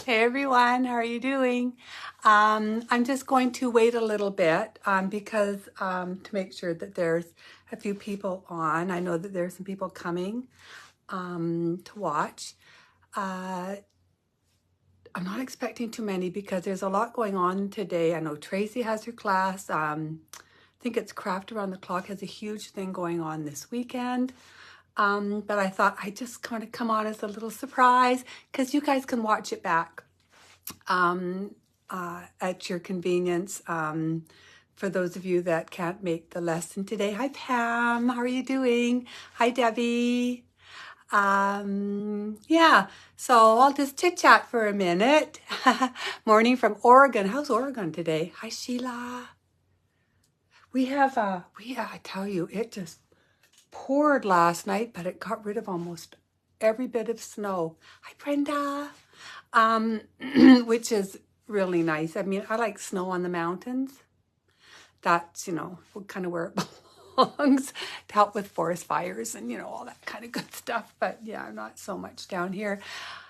Hey everyone, how are you doing? I'm just going to wait a little bit because to make sure that there's a few people on. I know that there's some people coming to watch. I'm not expecting too many because there's a lot going on today. I know Tracy has her class. I think it's Craft Around the Clock has a huge thing going on this weekend. But I thought I'd just kind of come on as a little surprise because you guys can watch it back at your convenience. For those of you that can't make the lesson today. Hi Pam, how are you doing? Hi Debbie. Yeah, so I'll just chit chat for a minute. Morning from Oregon. How's Oregon today? Hi Sheila. I tell you, it just poured last night, but it got rid of almost every bit of snow. Hi, Brenda. Which is really nice. I mean, I like snow on the mountains. That's, kind of where it belongs to help with forest fires and, all that kind of good stuff. But yeah, not so much down here.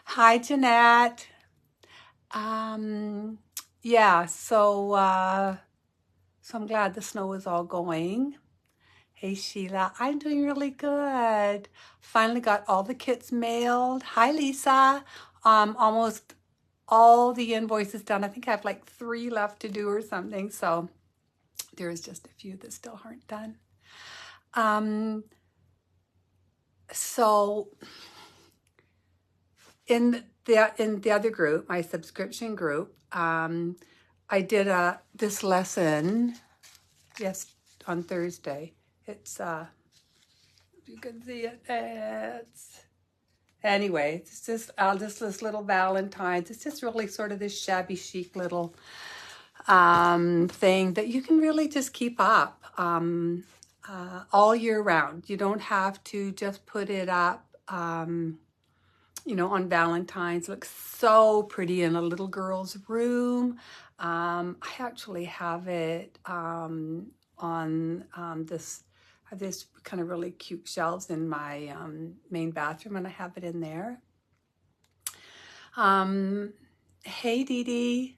Hi, Jeanette. Yeah, so I'm glad the snow is all going. Hey Sheila, I'm doing really good. Finally got all the kits mailed. Hi Lisa. Almost all the invoices done. I think I have like 3 left to do or something. So there's just a few that still aren't done. So in the other group, my subscription group, I did this lesson on Thursday. It's if you can see it, anyway, it's just this little Valentine's. It's just really sort of this shabby chic little thing that you can really just keep up all year round. You don't have to just put it up on Valentine's. It looks so pretty in a little girl's room. I actually have it on this. I have this kind of really cute shelves in my main bathroom, and I have it in there. Hey, Dee Dee.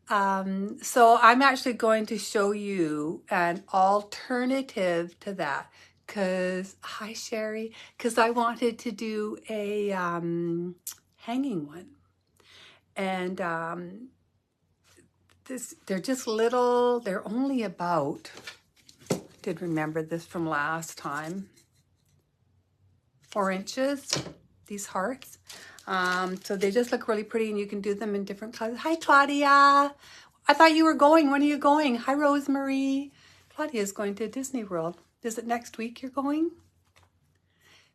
So I'm actually going to show you an alternative to that hi Sherry, because I wanted to do a hanging one. And they're just little, they're only about, did remember this from last time, 4 inches, these hearts. So they just look really pretty and you can do them in different colors. Hi, Claudia. I thought you were going. When are you going? Hi, Rosemary. Claudia's going to Disney World. Is it next week you're going?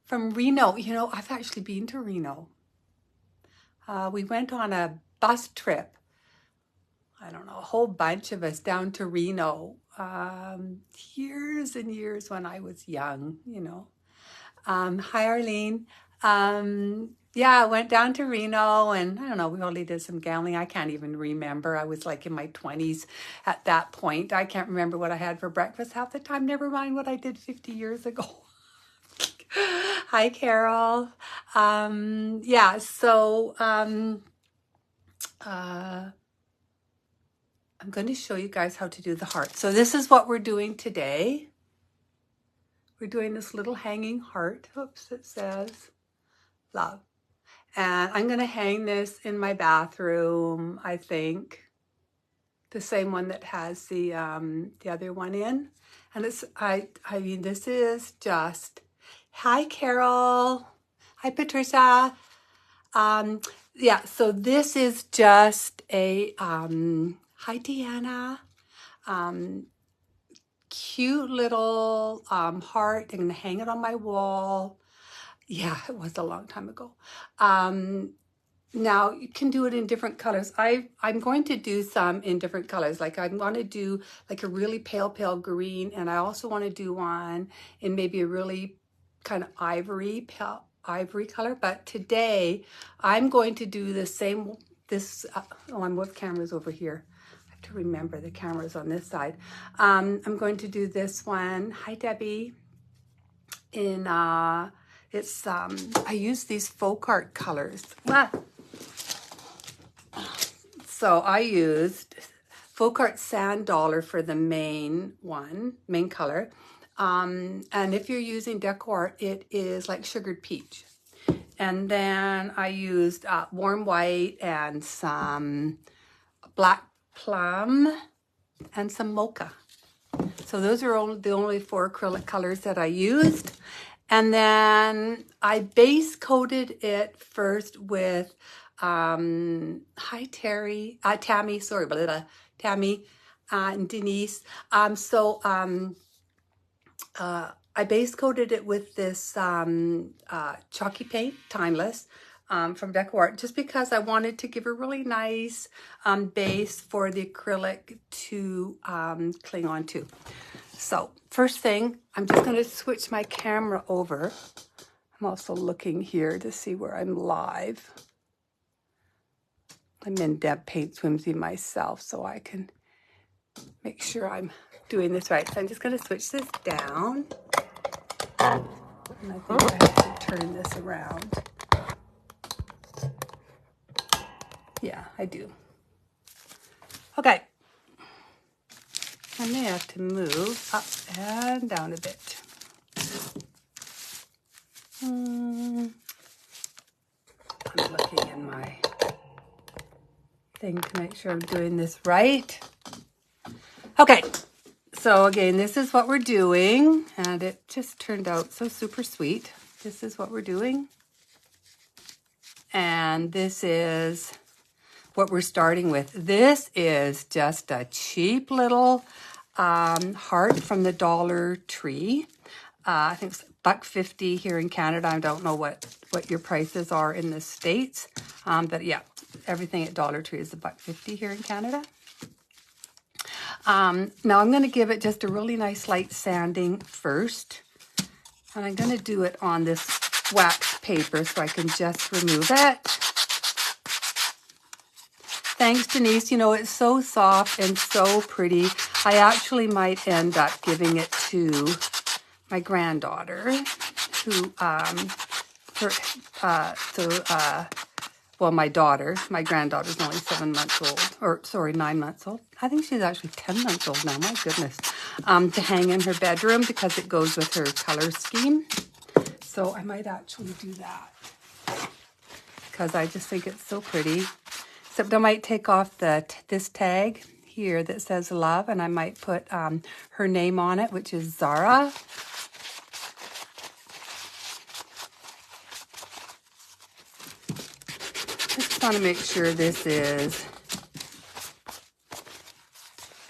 From Reno. I've actually been to Reno. We went on a bus trip. I don't know, a whole bunch of us down to Reno. Years and years when I was young, Hi, Arlene. Yeah, I went down to Reno and I don't know, we only did some gambling. I can't even remember. I was like in my 20s at that point. I can't remember what I had for breakfast half the time. Never mind what I did 50 years ago. Hi, Carol. Yeah, so I'm going to show you guys how to do the heart. So this is what we're doing today. We're doing this little hanging heart. Oops, it says love. And I'm going to hang this in my bathroom, I think. The same one that has the other one in. And it's, I mean, this is just, hi, Carol. Hi, Patricia. Yeah, so this is just a, hi, Deanna. Cute little heart. I'm going to hang it on my wall. Yeah, it was a long time ago. Now you can do it in different colors. I'm going to do some in different colors. Like I want to do like a really pale green, and I also want to do one in maybe a really kind of pale ivory color. But today I'm going to do the same. I'm with cameras over here. I have to remember the cameras on this side. I'm going to do this one. Hi, Debbie. In I use these folk art colors. So I used Folk Art Sand Dollar for the main color. And if you're using Deco Art, it is like sugared peach. And then I used warm white and some black plum and some mocha. So those are the only 4 acrylic colors that I used. And then I base coated it first with Tammy, Tammy and Denise. I base coated it with this chalky paint, Timeless, from Deco Art, just because I wanted to give a really nice base for the acrylic to cling on to. So first thing, I'm just going to switch my camera over. I'm also looking here to see where I'm live. I'm in Deb Paint Swimsy myself, so I can make sure I'm doing this right. So I'm just going to switch this down. And I think I have to turn this around. Yeah, I do. Okay. I may have to move up and down a bit. I'm looking in my thing to make sure I'm doing this right. Okay, so again, this is what we're doing, and it just turned out so super sweet. This is what we're doing, and this is what we're starting with. This is just a cheap little heart from the Dollar Tree. I think it's $1.50 here in Canada. I don't know what your prices are in the States. But yeah, everything at Dollar Tree is $1.50 here in Canada. Now I'm going to give it just a really nice light sanding first. And I'm going to do it on this wax paper so I can just remove it. Thanks, Denise. You know, it's so soft and so pretty. I actually might end up giving it to my granddaughter, who, my daughter, my granddaughter's only 7 months old, 9 months old. I think she's actually 10 months old now, my goodness, to hang in her bedroom because it goes with her color scheme. So I might actually do that because I just think it's so pretty. Except I might take off this tag here that says love, and I might put her name on it, which is Zara. Just want to make sure this is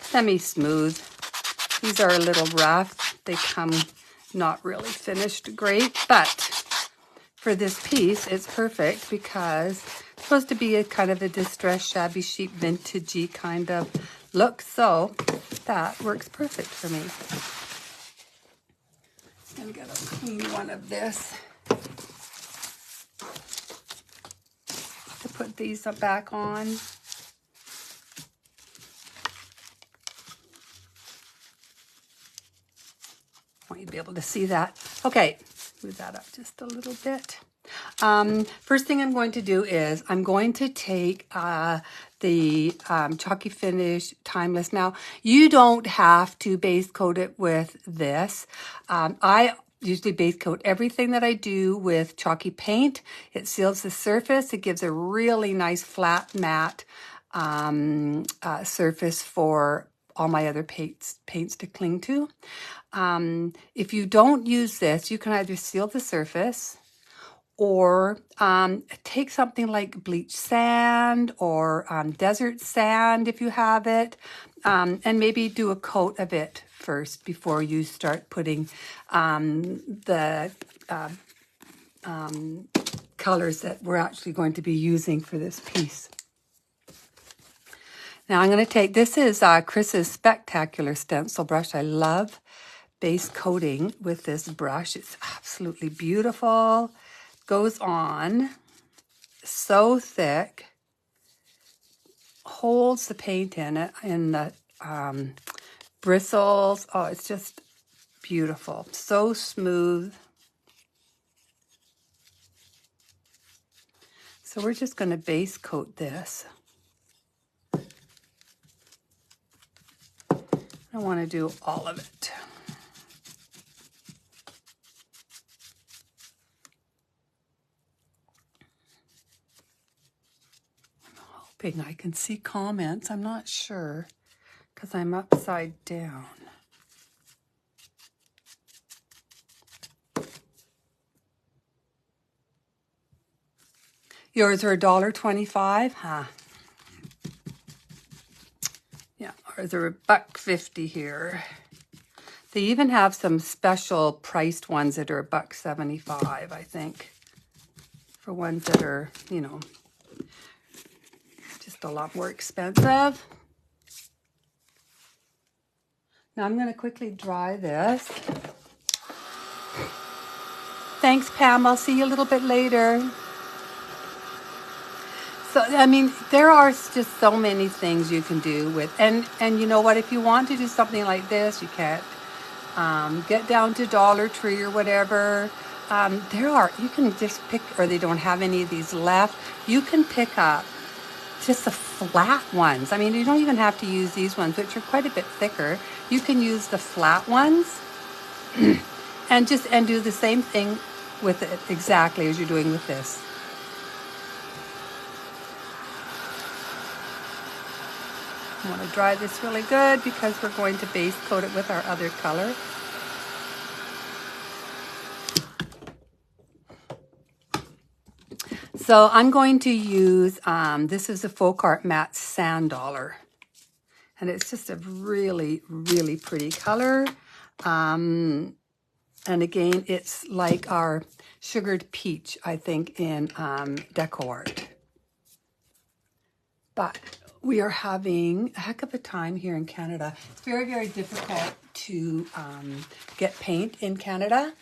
semi-smooth. These are a little rough. They come not really finished great, but for this piece, it's perfect because it's supposed to be a kind of a distressed, shabby chic, vintagey kind of look. So that works perfect for me. I'm going to clean one of this to put these back on. I want you to be able to see that. Okay, move that up just a little bit. First thing I'm going to do is I'm going to take the Chalky Finish Timeless. Now, you don't have to base coat it with this. I usually base coat everything that I do with chalky paint. It seals the surface. It gives a really nice flat matte surface for all my other paints to cling to. If you don't use this, you can either seal the surface or take something like bleach sand or desert sand if you have it, and maybe do a coat of it first before you start putting the colors that we're actually going to be using for this piece. Now I'm going to take, this is Chris's Spectacular Stencil brush. I love base coating with this brush. It's absolutely beautiful. Goes on so thick, holds the paint in it, in the bristles. Oh, it's just beautiful. So smooth. So we're just going to base coat this. I want to do all of it. I'm hoping I can see comments. I'm not sure because I'm upside down. Yours are $1.25, huh? Yeah, ours are $1.50 here. They even have some special priced ones that are $1.75, I think. For ones that are, you know, just a lot more expensive. Now I'm going to quickly dry this. Thanks, Pam. I'll see you a little bit later. So, I mean, there are just so many things you can do with, and you know what, if you want to do something like this, you can't get down to Dollar Tree or whatever. You can just pick, or they don't have any of these left. You can pick up just the flat ones. I mean, you don't even have to use these ones, which are quite a bit thicker. You can use the flat ones and do the same thing with it exactly as you're doing with this. I want to dry this really good because we're going to base coat it with our other color. So I'm going to use, this is a Folk Art Matte Sand Dollar. And it's just a really, really pretty color. And again, it's like our Sugared Peach, I think, in Deco Art. But we are having a heck of a time here in Canada. It's very, very difficult to get paint in Canada.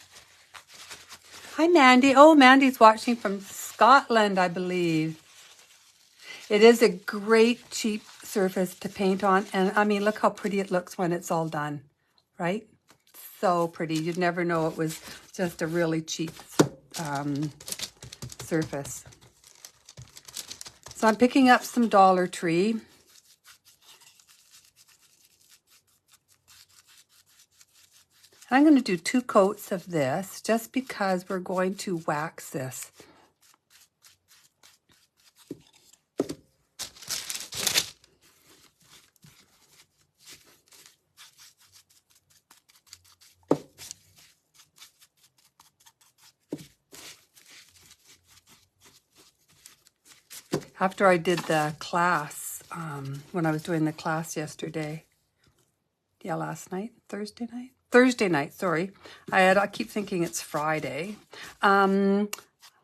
Hi, Mandy. Oh, Mandy's watching from Scotland, I believe. It is a great, cheap surface to paint on. And, I mean, look how pretty it looks when it's all done, right? So pretty. You'd never know it was just a really cheap surface. So I'm picking up some Dollar Tree. I'm going to do 2 coats of this just because we're going to wax this. After I did the class, when I was doing the class yesterday, yeah, last night, Thursday night, sorry. I keep thinking it's Friday. I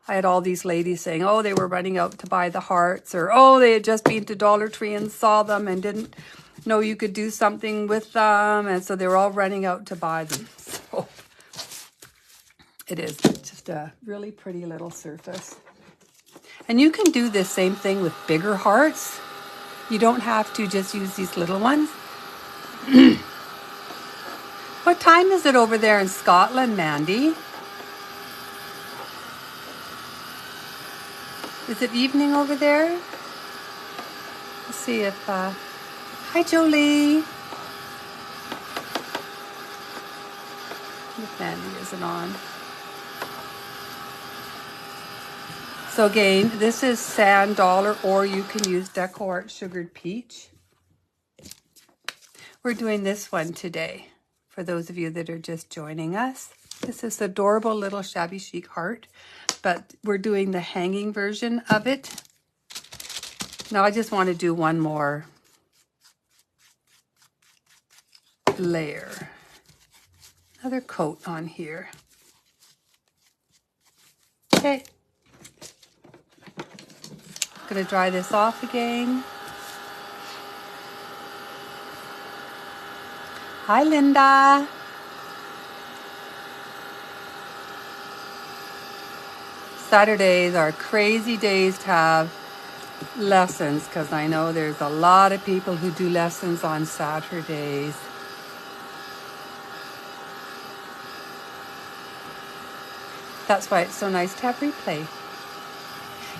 had all these ladies saying, oh, they were running out to buy the hearts, or, oh, they had just been to Dollar Tree and saw them and didn't know you could do something with them. And so they were all running out to buy them. So it is just a really pretty little surface. And you can do this same thing with bigger hearts. You don't have to just use these little ones. What time is it over there in Scotland, Mandy? Is it evening over there? Let's see if... Hi, Jolie. If Mandy isn't on. So again, this is Sand Dollar, or you can use Deco Art Sugared Peach. We're doing this one today, for those of you that are just joining us. This is adorable little Shabby Chic heart, but we're doing the hanging version of it. Now I just want to do one more layer. Another coat on here. Okay. Going to dry this off again. Hi, Linda. Saturdays are crazy days to have lessons because I know there's a lot of people who do lessons on Saturdays. That's why it's so nice to have replay.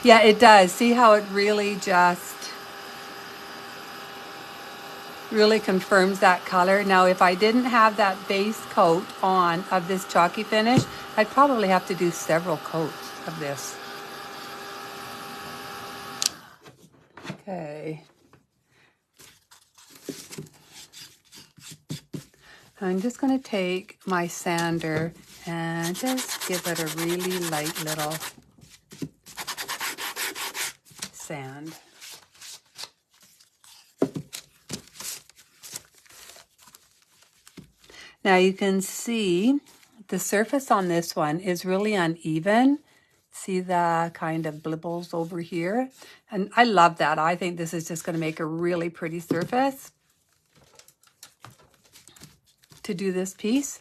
Yeah, it does. See how it really just Really confirms that color. Now, if I didn't have that base coat on of this chalky finish, I'd probably have to do several coats of this. Okay. I'm just going to take my sander and just give it a really light little sand. Now you can see the surface on this one is really uneven. See the kind of blibbles over here? And I love that. I think this is just going to make a really pretty surface to do this piece.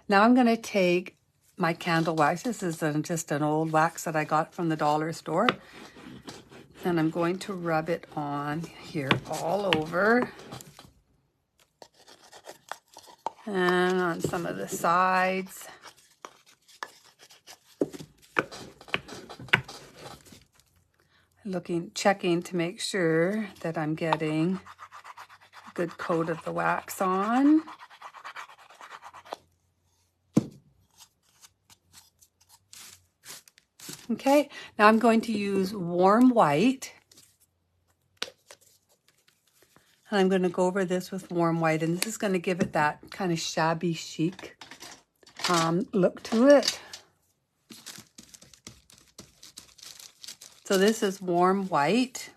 Now I'm going to take my candle wax. This is just an old wax that I got from the dollar store. And I'm going to rub it on here all over. And on some of the sides. Checking to make sure that I'm getting a good coat of the wax on. Okay, now I'm going to use warm white. And I'm going to go over this with warm white, and this is going to give it that kind of shabby chic look to it. So this is warm white.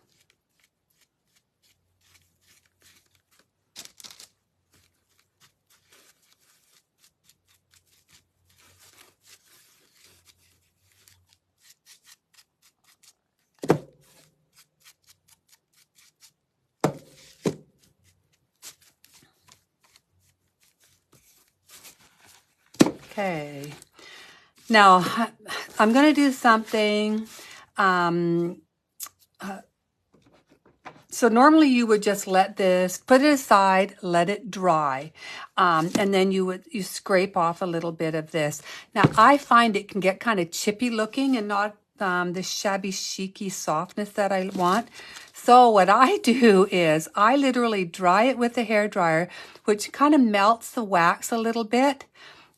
Okay, now I'm going to do something. So normally you would just let this, put it aside, let it dry, and then you scrape off a little bit of this. Now I find it can get kind of chippy looking and not the shabby chicy softness that I want. So what I do is I literally dry it with the hairdryer, which kind of melts the wax a little bit.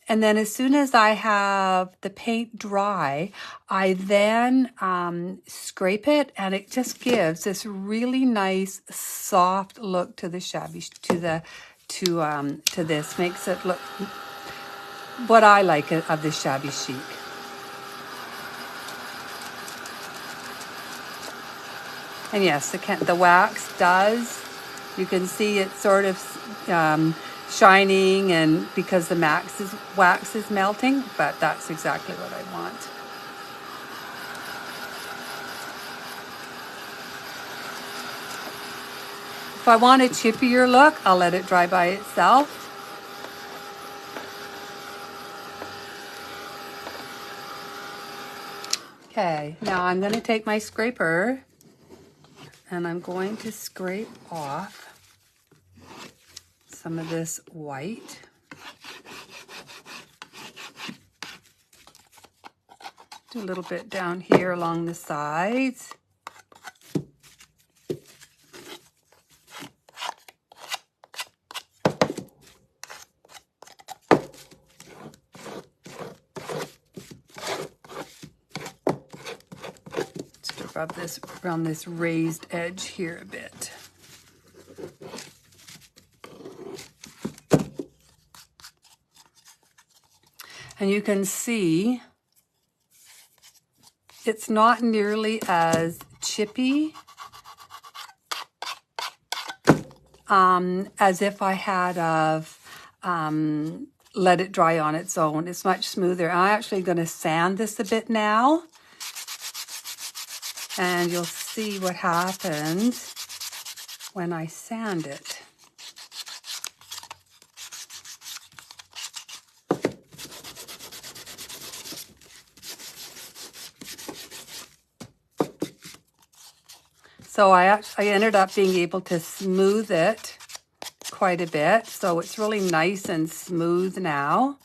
And then as soon as I have the paint dry, I then scrape it, and it just gives this really nice soft look to the shabby, to this. Makes it look what I like of the shabby chic. And yes, the wax does. You can see it sort of shining, and because the wax is melting, but that's exactly what I want. If I want a chippier look, I'll let it dry by itself. Okay, now I'm going to take my scraper and I'm going to scrape off some of this white. Do a little bit down here along the sides. Just rub this around this raised edge here a bit. And you can see it's not nearly as chippy as if I had let it dry on its own. It's much smoother. I'm actually going to sand this a bit now, and you'll see what happens when I sand it. So I ended up being able to smooth it quite a bit. So it's really nice and smooth now.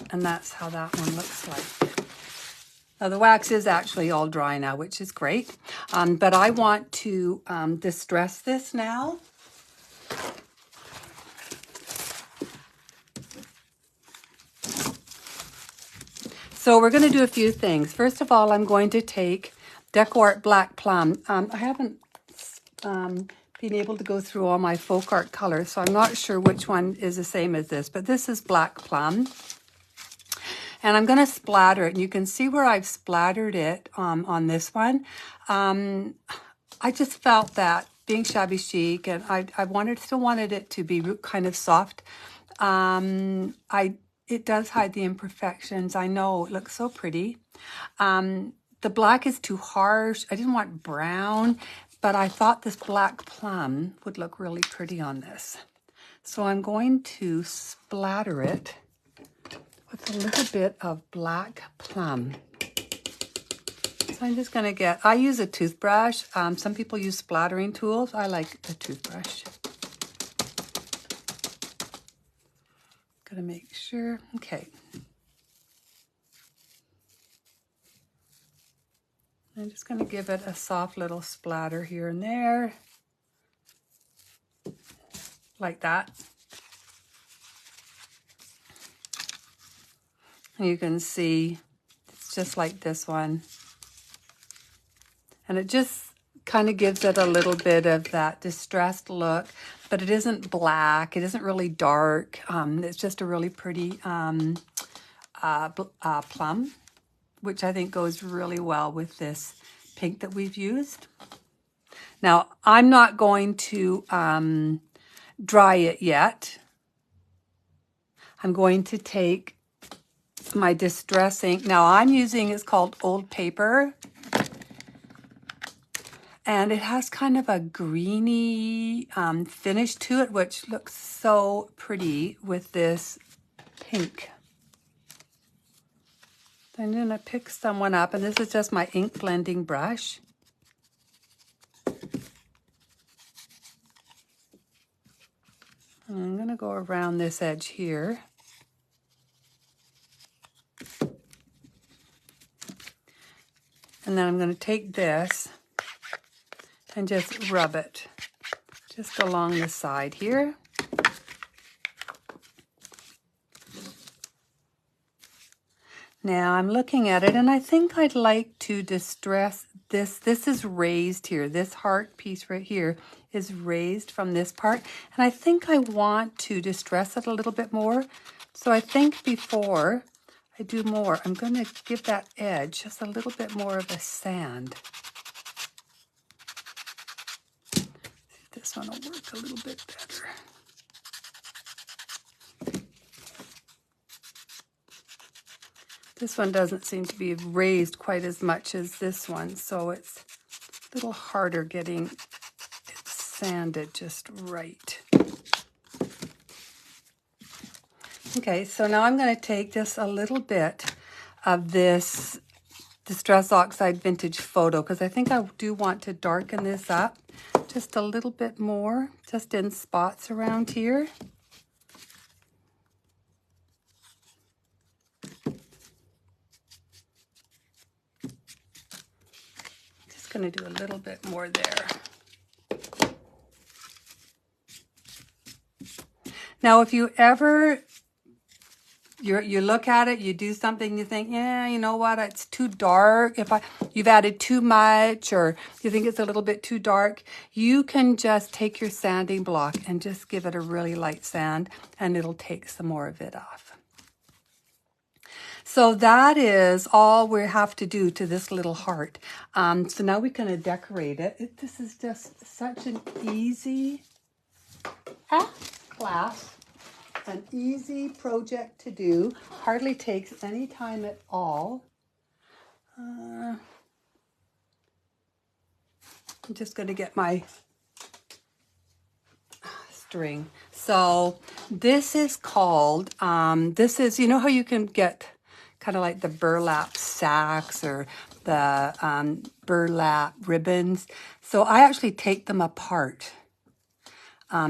And that's how that one looks like. Now the wax is actually all dry now, which is great. But I want to distress this now. So we're going to do a few things. First of all, I'm going to take Deco Black Plum. I haven't been able to go through all my folk art colors, so I'm not sure which one is the same as this, but this is Black Plum. And I'm going to splatter it, and you can see where I've splattered it on this one. I just felt that being shabby chic, and I still wanted it to be kind of soft. It does hide the imperfections. I know, it looks so pretty. The black is too harsh. I didn't want brown, but I thought this Black Plum would look really pretty on this. So I'm going to splatter it with a little bit of Black Plum. So I'm just going to get, I use a toothbrush. Some people use splattering tools. I like a toothbrush. Got to make sure. Okay. I'm just going to give it a soft little splatter here and there. Like that. And you can see it's just like this one. And it just kind of gives it a little bit of that distressed look, but it isn't black. It isn't really dark. It's just a really pretty plum, which I think goes really well with this pink that we've used. Now, I'm not going to dry it yet. I'm going to take my distress ink. Now, I'm using, it's called Old Paper. And it has kind of a greeny finish to it, which looks so pretty with this pink. I'm going to pick someone up, and this is just my ink blending brush. And I'm going to go around this edge here. And then I'm going to take this and just rub it just along the side here. Now I'm looking at it, and I think I'd like to distress this. This is raised here. This heart piece right here is raised from this part. And I think I want to distress it a little bit more. So I think before I do more, I'm going to give that edge just a little bit more of a sand. This one will work a little bit better. This one doesn't seem to be raised quite as much as this one, so it's a little harder getting it sanded just right. Okay, so now I'm going to take just a little bit of this Distress Oxide Vintage Photo, because I think I do want to darken this up just a little bit more, just in spots around here. Just going to do a little bit more there. Now, if you ever you look at it, you do something, you think, yeah, you know what, it's too dark. You've added too much, or you think it's a little bit too dark, you can just take your sanding block and just give it a really light sand, and it'll take some more of it off. So that is all we have to do to this little heart. So now we're going to decorate it. This is just such an easy class. An easy project to do, hardly takes any time at all. I'm just going to get my string. So this is called, you know how you can get kind of like the burlap sacks or the burlap ribbons. So I actually take them apart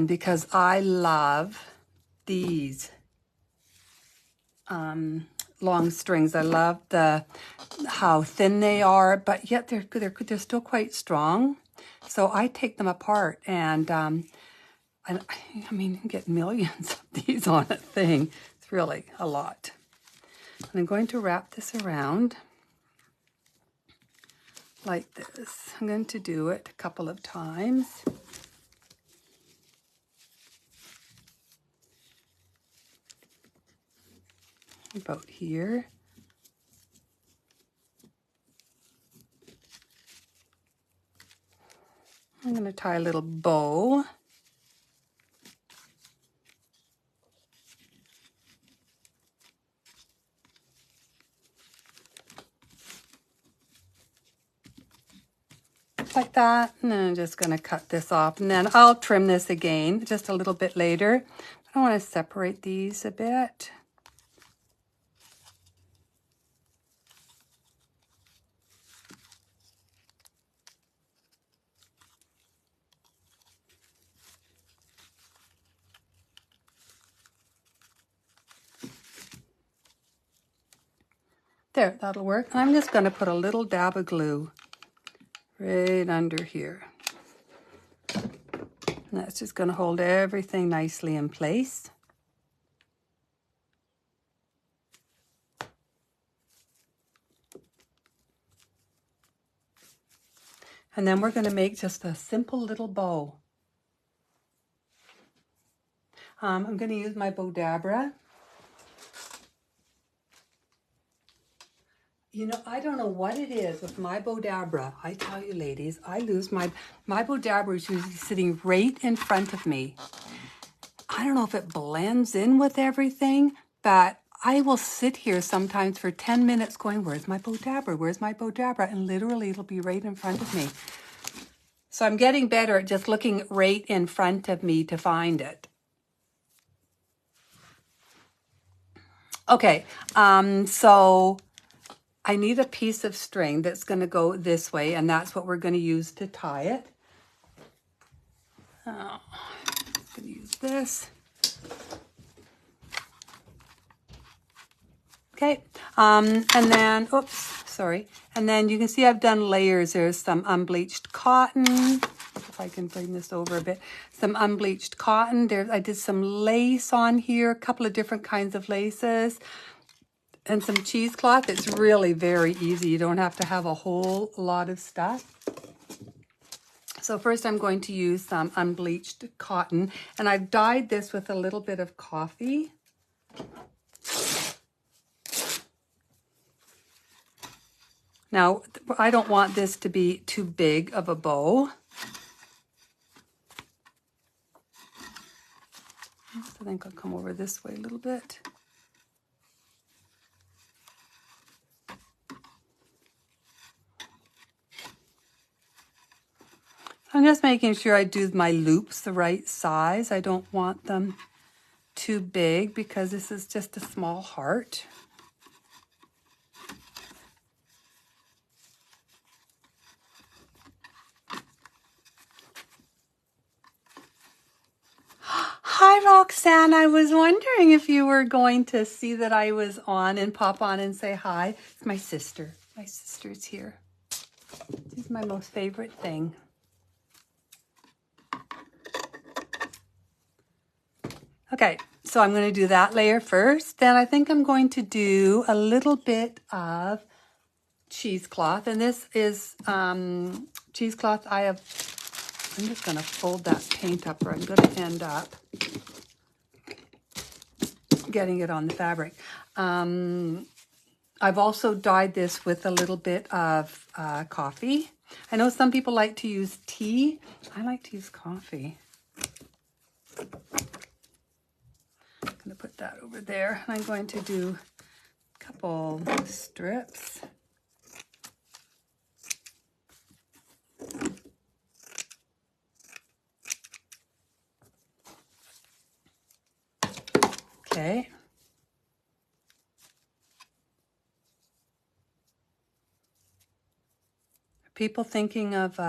because I love these long strings. I love how thin they are, but yet they're still quite strong. So I take them apart, and I mean, you can get millions of these on a thing. It's really a lot. And I'm going to wrap this around like this. I'm going to do it a couple of times. About here. I'm going to tie a little bow. Like that, and then I'm just going to cut this off, and then I'll trim this again just a little bit later. I want to separate these a bit. There, that'll work. And I'm just going to put a little dab of glue right under here. And that's just going to hold everything nicely in place. And then we're going to make just a simple little bow. I'm going to use my Bodabra. You know, I don't know what it is with my Bodabra. I tell you, ladies, I lose my Bodabra is usually sitting right in front of me. I don't know if it blends in with everything, but I will sit here sometimes for 10 minutes going, where's my Bodabra? Where's my Bodabra? And literally it'll be right in front of me. So I'm getting better at just looking right in front of me to find it. Okay, so I need a piece of string that's going to go this way, and that's what we're going to use to tie it. I'm going to use this. Okay, and then, oops, sorry. And then you can see I've done layers. There's some unbleached cotton. If I can bring this over a bit. Some unbleached cotton. I did some lace on here, a couple of different kinds of laces. And some cheesecloth. It's really very easy. You don't have to have a whole lot of stuff. So first I'm going to use some unbleached cotton. And I've dyed this with a little bit of coffee. Now, I don't want this to be too big of a bow. I think I'll come over this way a little bit. I'm just making sure I do my loops the right size. I don't want them too big because this is just a small heart. Hi, Roxanne. I was wondering if you were going to see that I was on and pop on and say hi. It's my sister. My sister's here. She's my most favorite thing. Okay, so I'm going to do that layer first. Then I think I'm going to do a little bit of cheesecloth. And this is cheesecloth I'm just going to fold that paint up, or I'm going to end up getting it on the fabric. I've also dyed this with a little bit of coffee. I know some people like to use tea. I like to use coffee. I'm going to put that over there. I'm going to do a couple strips. Okay. People thinking of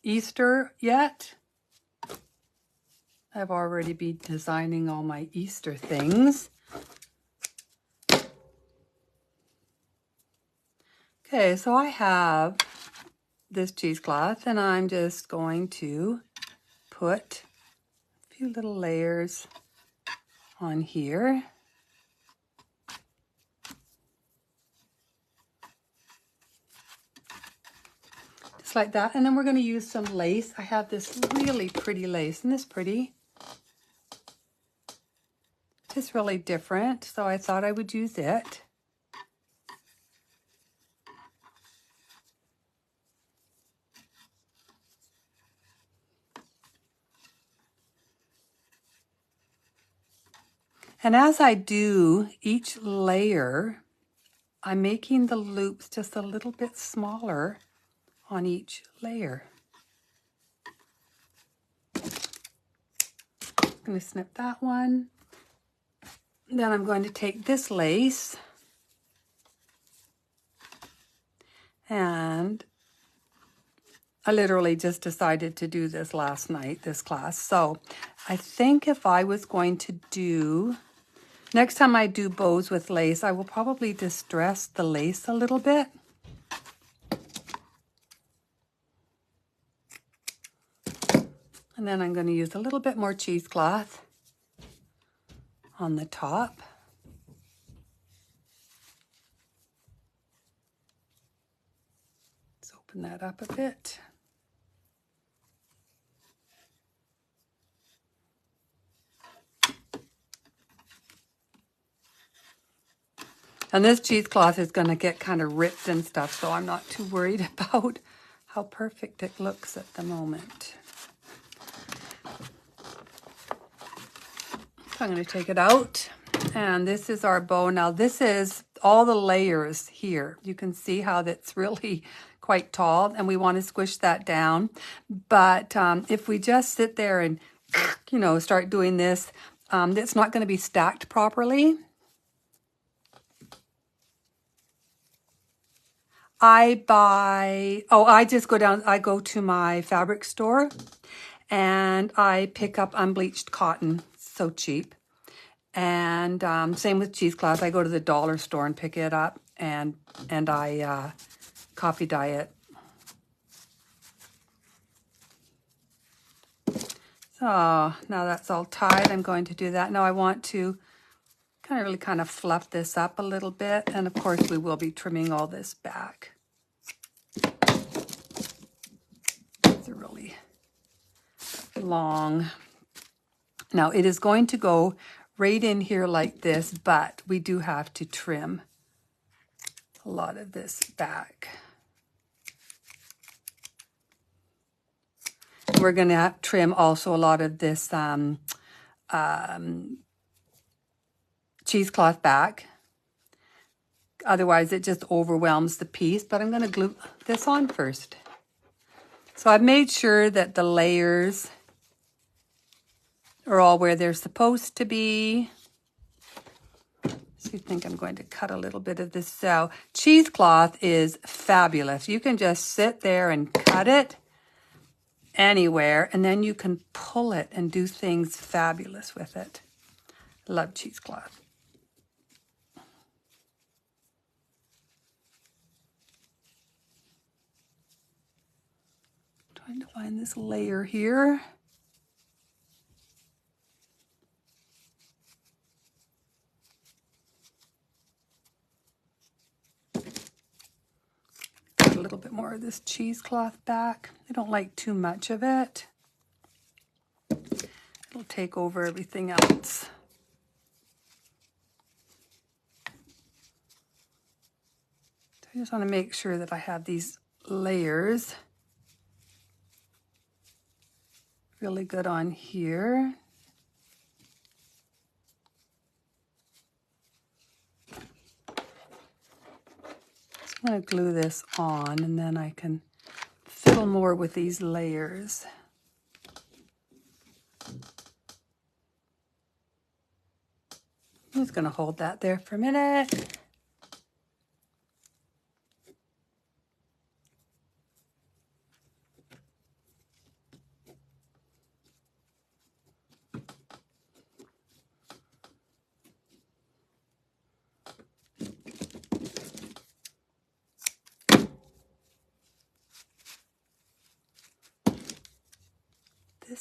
Easter yet? I've already been designing all my Easter things. Okay, so I have this cheesecloth, and I'm just going to put a few little layers on here. Just like that. And then we're going to use some lace. I have this really pretty lace. Isn't this pretty? It's really different, so I thought I would use it. And as I do each layer, I'm making the loops just a little bit smaller on each layer. I'm going to snip that one. Then I'm going to take this lace and I literally just decided to do this last night, this class. So I think if I was going to do, next time I do bows with lace, I will probably distress the lace a little bit. And then I'm going to use a little bit more cheesecloth on the top. Let's open that up a bit. And this cheesecloth is going to get kind of ripped and stuff, so I'm not too worried about how perfect it looks at the moment. So I'm going to take it out, and this is our bow. Now this is all the layers here. You can see how that's really quite tall, and we want to squish that down. But if we just sit there and, you know, start doing this, it's not going to be stacked properly. I just go down, I go to my fabric store and I pick up unbleached cotton, so cheap. And same with cheesecloth, I go to the dollar store and pick it up and I copy dye it. So now that's all tied, I'm going to do that. Now I want to really kind of fluff this up a little bit, and of course we will be trimming all this back. It's really long. Now it is going to go right in here like this, but we do have to trim a lot of this back. We're going to trim also a lot of this cheesecloth back. Otherwise it just overwhelms the piece, but I'm going to glue this on first. So I've made sure that the layers are all where they're supposed to be. So you think I'm going to cut a little bit of this. So cheesecloth is fabulous. You can just sit there and cut it anywhere, and then you can pull it and do things fabulous with it. Love cheesecloth. Trying to find this layer here. Put a little bit more of this cheesecloth back. I don't like too much of it. It'll take over everything else. So I just want to make sure that I have these layers really good on here. I'm going to glue this on, and then I can fiddle more with these layers. I'm just going to hold that there for a minute.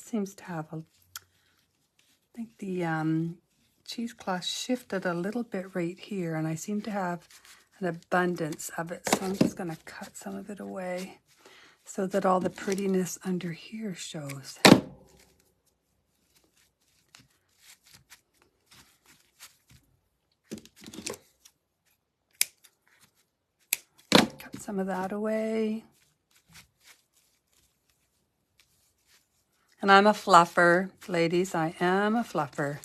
seems to have a, I think the cheesecloth shifted a little bit right here, and I seem to have an abundance of it. So I'm just going to cut some of it away so that all the prettiness under here shows. Cut some of that away. And I'm a fluffer, ladies. I am a fluffer.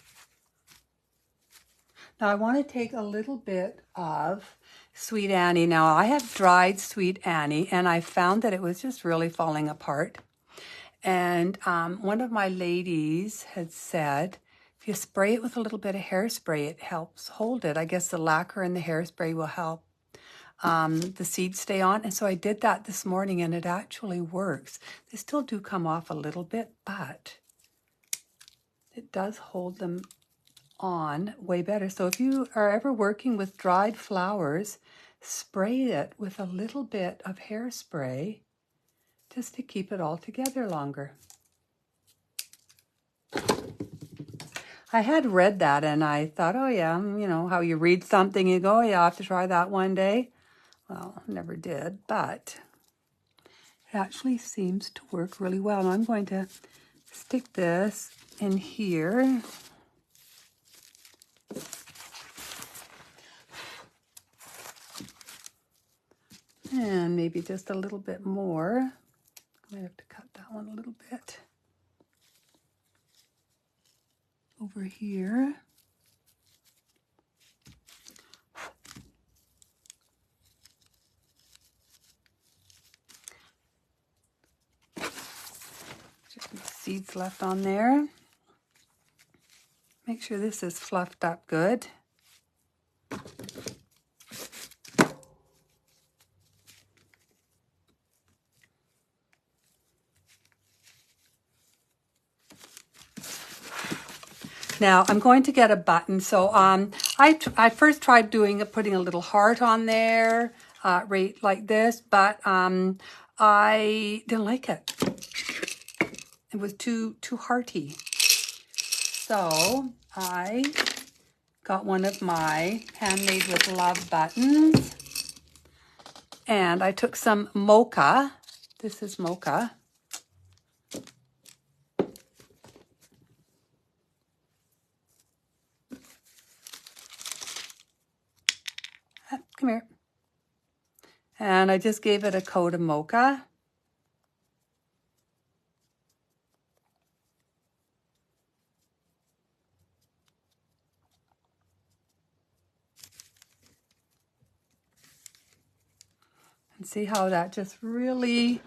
Now I want to take a little bit of Sweet Annie. Now I have dried Sweet Annie, and I found that it was just really falling apart. And one of my ladies had said, if you spray it with a little bit of hairspray, it helps hold it. I guess the lacquer and the hairspray will help the seeds stay on. And so I did that this morning, and it actually works. They still do come off a little bit, but it does hold them on way better. So if you are ever working with dried flowers, spray it with a little bit of hairspray just to keep it all together longer. I had read that, and I thought, oh yeah, you know, how you read something, you go, oh, yeah, I'll have to try that one day. Well, never did, but it actually seems to work really well. And I'm going to stick this in here. And maybe just a little bit more. I might have to cut that one a little bit. Over here. Just some seeds left on there. Make sure this is fluffed up good. Now I'm going to get a button. So I first tried putting a little heart on there, right like this, but I didn't like it. It was too hearty. So I got one of my Handmade with Love buttons, and I took some mocha. This is mocha. Come here. And I just gave it a coat of mocha. And see how that just really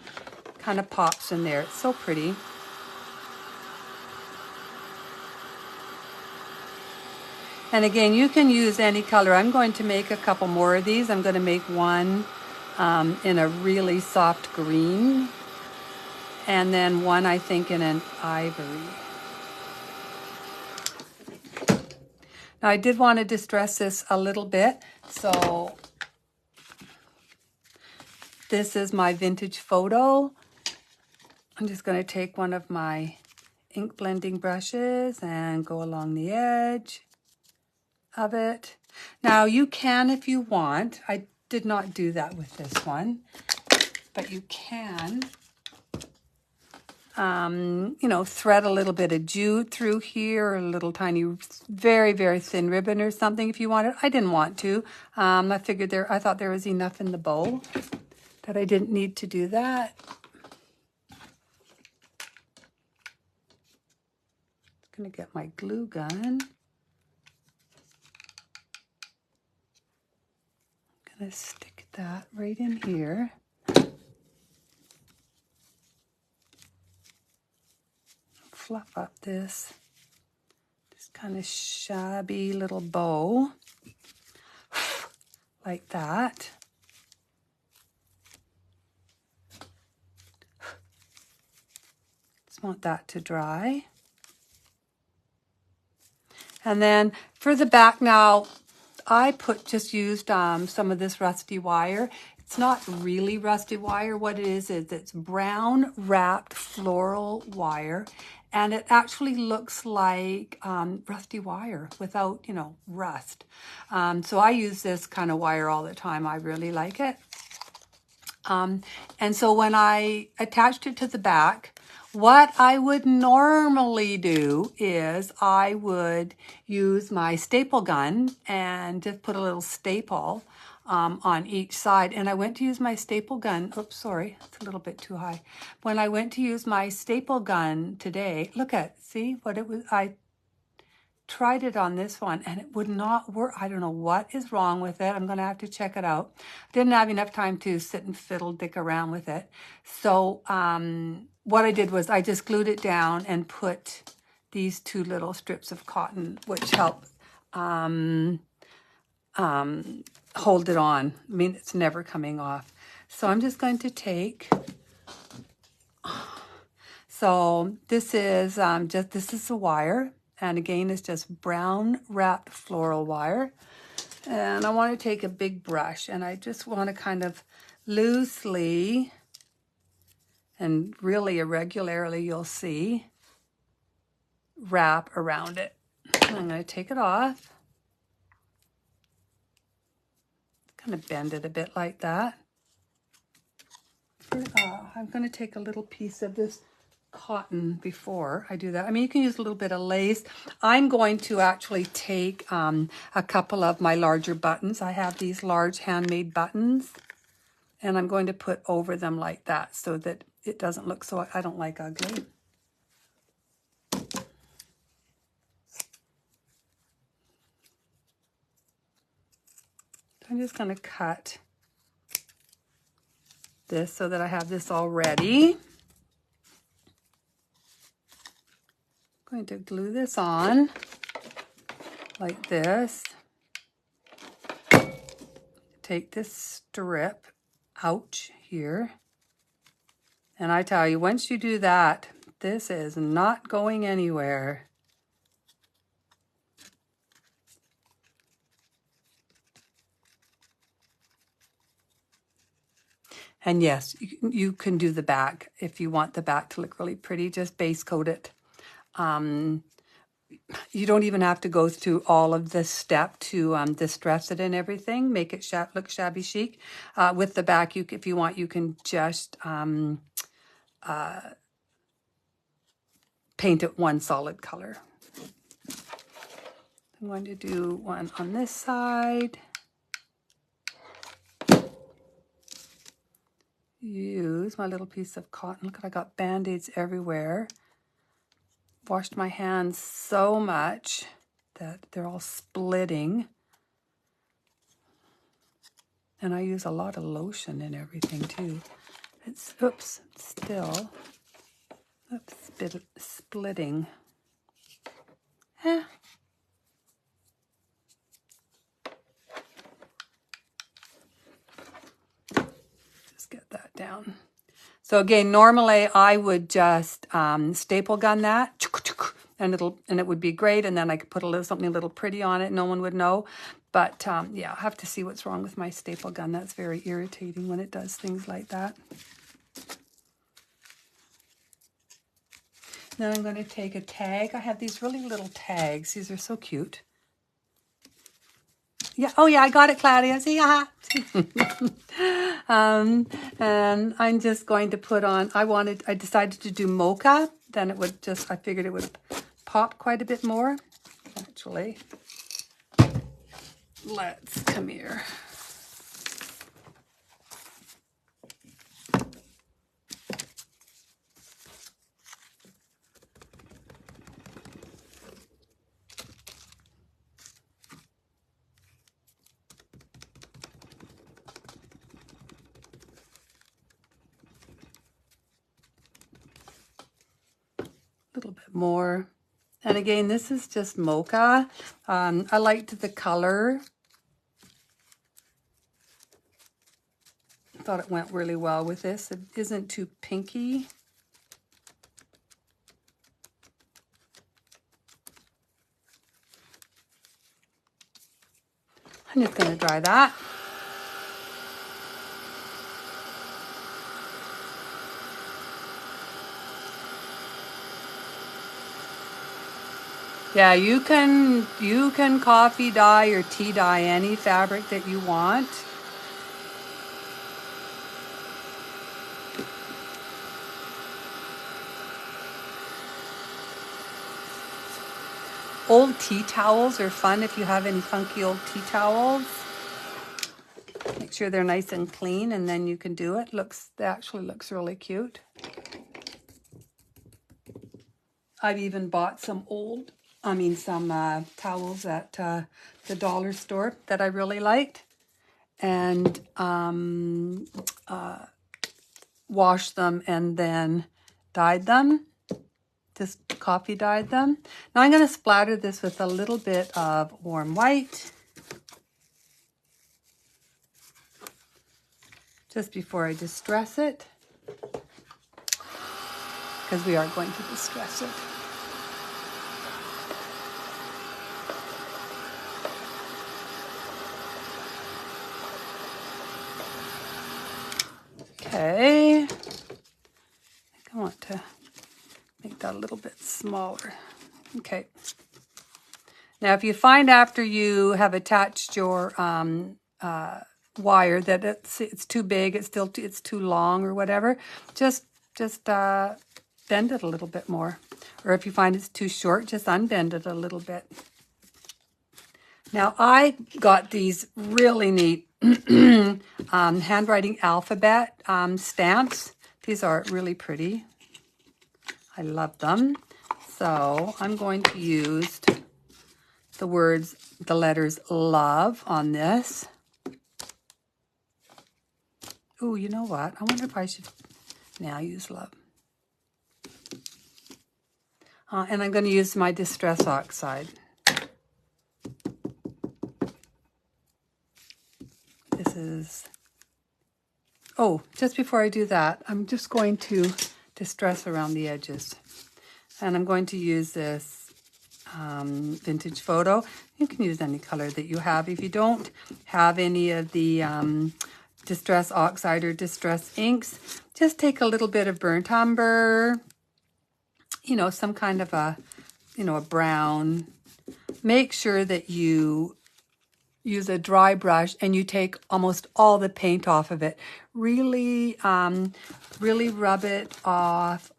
kind of pops in there. It's so pretty. And again, you can use any color. I'm going to make a couple more of these. I'm going to make one in a really soft green, and then one, I think, in an ivory. Now, I did want to distress this a little bit, so this is my vintage photo. I'm just going to take one of my ink blending brushes and go along the edge of it. Now you can, if you want, I did not do that with this one, but you can, you know, thread a little bit of jute through here, or a little tiny, very, very thin ribbon or something if you wanted. I didn't want to. I figured I thought there was enough in the bow that I didn't need to do that. I'm gonna get my glue gun. Gonna stick that right in here. Fluff up this just kind of shabby little bow like that. Just want that to dry. And then for the back now, I just used some of this rusty wire. It's not really rusty wire. What it is it's brown wrapped floral wire. and it actually looks like rusty wire without, you know, rust. So I use this kind of wire all the time. I really like it. And so when I attached it to the back, what I would normally do is I would use my staple gun and just put a little staple on each side. And I went to use my staple gun. Oops, sorry, it's a little bit too high. When I went to use my staple gun today, look at, see what it was, I tried it on this one and it would not work. I don't know what is wrong with it. I'm going to have to check it out. Didn't have enough time to sit and dick around with it. So what I did was I just glued it down and put these two little strips of cotton, which help hold it on. I mean, it's never coming off. So I'm just going to take, so this is this is the wire. And again, it's just brown wrapped floral wire. And I want to take a big brush and I just want to kind of loosely and really irregularly, you'll see, wrap around it. I'm going to take it off. Kind of bend it a bit like that. I'm going to take a little piece of this cotton before I do that. I mean, you can use a little bit of lace. I'm going to actually take a couple of my larger buttons. I have these large handmade buttons, and I'm going to put over them like that so that it doesn't look so, I don't like ugly. I'm just going to cut this so that I have this all ready. I'm going to glue this on like this. Take this strip out here. And I tell you, once you do that, this is not going anywhere. And yes, you can do the back if you want the back to look really pretty. Just base coat it. You don't even have to go through all of this step to distress it and everything. Make it look shabby chic. With the back, if you want, you can just paint it one solid color. I'm going to do one on this side. Use my little piece of cotton. Look, I got Band-Aids everywhere. Washed my hands so much that they're all splitting. And I use a lot of lotion and everything too. It's, oops, still, oops, splitting. Just get that down. So again, normally I would just staple gun that, and it would be great. And then I could put something a little pretty on it. No one would know. But yeah, I'll have to see what's wrong with my staple gun. That's very irritating when it does things like that. Then I'm going to take a tag. I have these really little tags. These are so cute. Yeah. Oh yeah, I got it, Claudia. See, aha. And I'm just going to put on, I decided to do mocha. Then it would just, I figured it would pop quite a bit more. Actually, let's come here. A little bit more. And again, this is just mocha. I liked the color. I thought it went really well with this. It isn't too pinky. I'm just going to dry that. Yeah, you can coffee dye or tea dye any fabric that you want. Old tea towels are fun if you have any funky old tea towels. Make sure they're nice and clean, and then you can do it. It actually looks really cute. I've even bought some towels at the dollar store that I really liked, and washed them and then dyed them. Just coffee dyed them. Now I'm going to splatter this with a little bit of warm white just before I distress it, because we are going to distress it. Okay, I think I want to make that a little bit smaller. Okay. Now, if you find after you have attached your wire that it's too big, it's too long or whatever, just bend it a little bit more. Or if you find it's too short, just unbend it a little bit. Now, I got these really neat handwriting alphabet stamps. These are really pretty. I love them. So I'm going to use the letters love on this. Oh, you know what? I wonder if I should now use love. And I'm going to use my Distress Oxide. This is... Oh, just before I do that, I'm just going to distress around the edges. And I'm going to use this vintage photo. You can use any color that you have. If you don't have any of the Distress Oxide or Distress inks, just take a little bit of burnt umber, some kind of a brown. Make sure that you use a dry brush and you take almost all the paint off of it. Really rub it off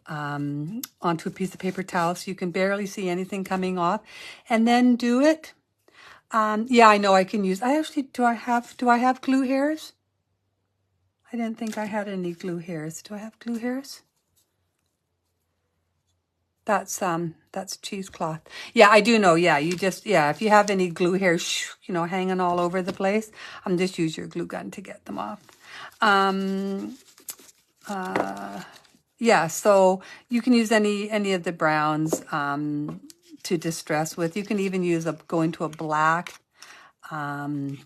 onto a piece of paper towel so you can barely see anything coming off, and then do it. Yeah, I know I can use. Do I have glue hairs? I didn't think I had any glue hairs. Do I have glue hairs? That's cheesecloth. Yeah, I do know. Yeah, if you have any glue hairs, hanging all over the place, just use your glue gun to get them off. Yeah, so you can use any of the browns to distress with. You can even go into a black or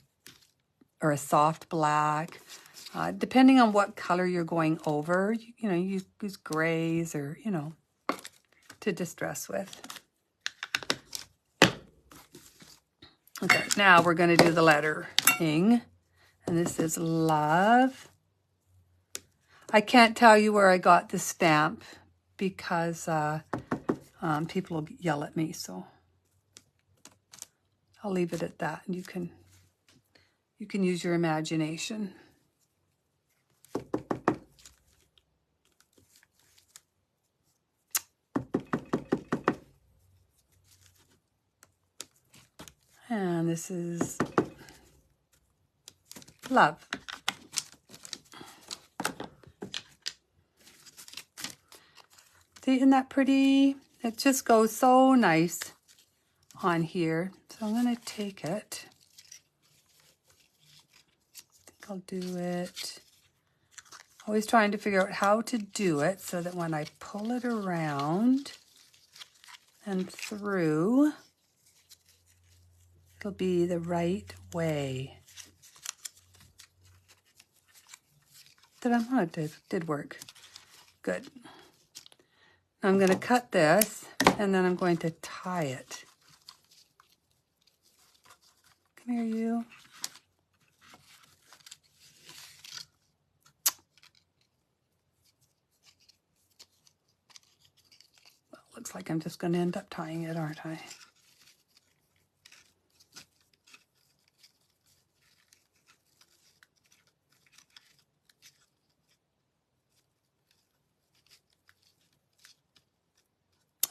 a soft black, depending on what color you're going over. You use grays or to distress with. Okay, now we're going to do the lettering, and this is love. I can't tell you where I got the stamp because people will yell at me, so I'll leave it at that, and you can use your imagination. And this is love. See, isn't that pretty? It just goes so nice on here. So I'm going to take it. I think I'll do it. Always trying to figure out how to do it so that when I pull it around and through, it'll be the right way. It did work. Good. I'm going to cut this, and then I'm going to tie it. Come here, you. Well, looks like I'm just going to end up tying it, aren't I?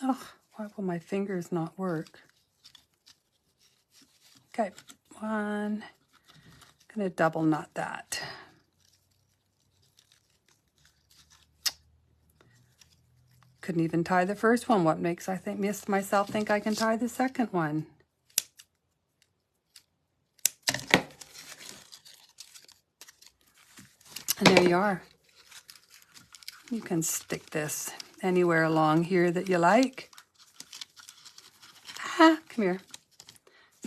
Oh, why will my fingers not work? Okay, one. I'm going to double knot that. Couldn't even tie the first one. What makes myself think I can tie the second one? And there you are. You can stick this anywhere along here that you like. Ah, come here.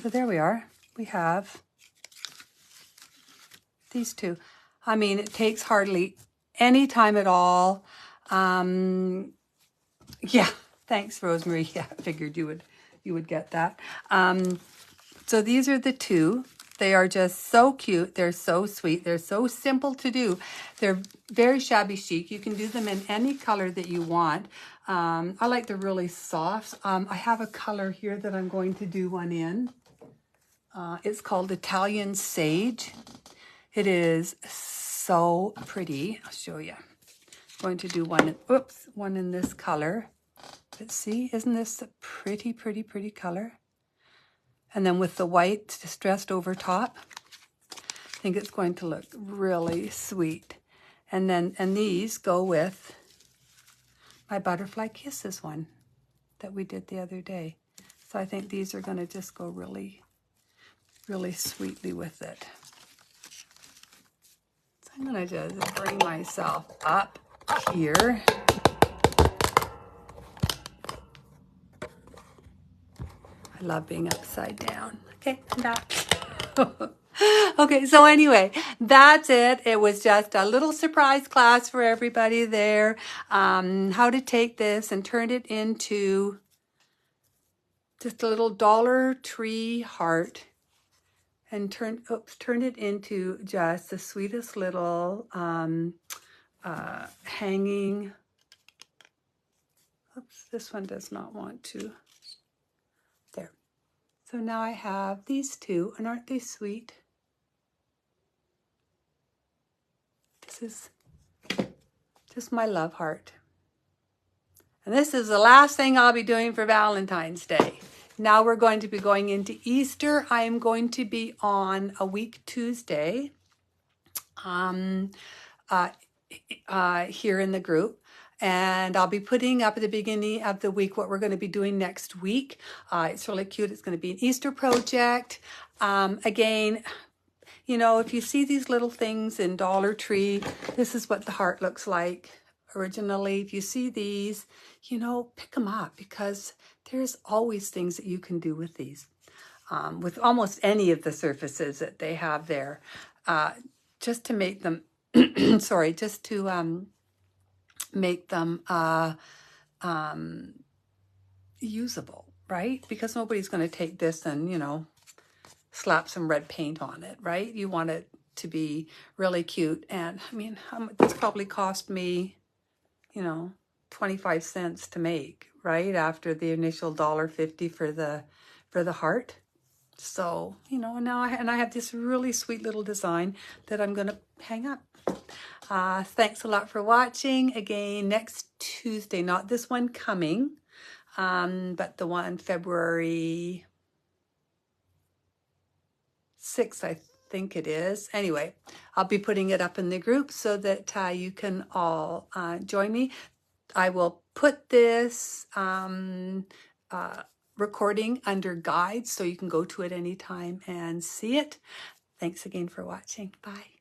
So there we are. We have these two. I mean, it takes hardly any time at all. Yeah, thanks, Rosemary. Yeah, I figured you would get that. So these are the two. They are just so cute. They're so sweet. They're so simple to do. They're very shabby chic. You can do them in any color that you want. I like the really soft. I have a color here that I'm going to do one in. It's called Italian Sage. It is so pretty. I'll show you. I'm going to do one in this color. But see, isn't this a pretty, pretty, pretty color? And then with the white distressed over top, I think it's going to look really sweet. And these go with my Butterfly Kisses one that we did the other day. So I think these are going to just go really, really sweetly with it. So I'm going to just bring myself up here. I love being upside down. Okay, I'm back. Okay, so anyway, that's it. It was just a little surprise class for everybody there. How to take this and turn it into just a little Dollar Tree heart and turn it into just the sweetest little hanging. Oops, this one does not want to. There. So now I have these two, and aren't they sweet? This is just my love heart. And this is the last thing I'll be doing for Valentine's Day. Now we're going to be going into Easter. I am going to be on a week Tuesday here in the group. And I'll be putting up at the beginning of the week what we're going to be doing next week. It's really cute. It's going to be an Easter project. Again, you know, if you see these little things in Dollar Tree, this is what the heart looks like originally. If you see these, you know, pick them up because there's always things that you can do with these. With almost any of the surfaces that they have there. Just to make them, sorry, just to make them usable, right? Because nobody's going to take this and, you know, slap some red paint on it, right? You want it to be really cute. And I mean, this probably cost me, you know, 25 cents to make, right? After the initial $1.50 for the heart. So, you know, now I have this really sweet little design that I'm going to hang up. Thanks a lot for watching. Again, next Tuesday, not this one coming, but the one February 6th, I think it is. Anyway, I'll be putting it up in the group so that you can all join me. I will put this recording under guides so you can go to it anytime and see it. Thanks again for watching. Bye.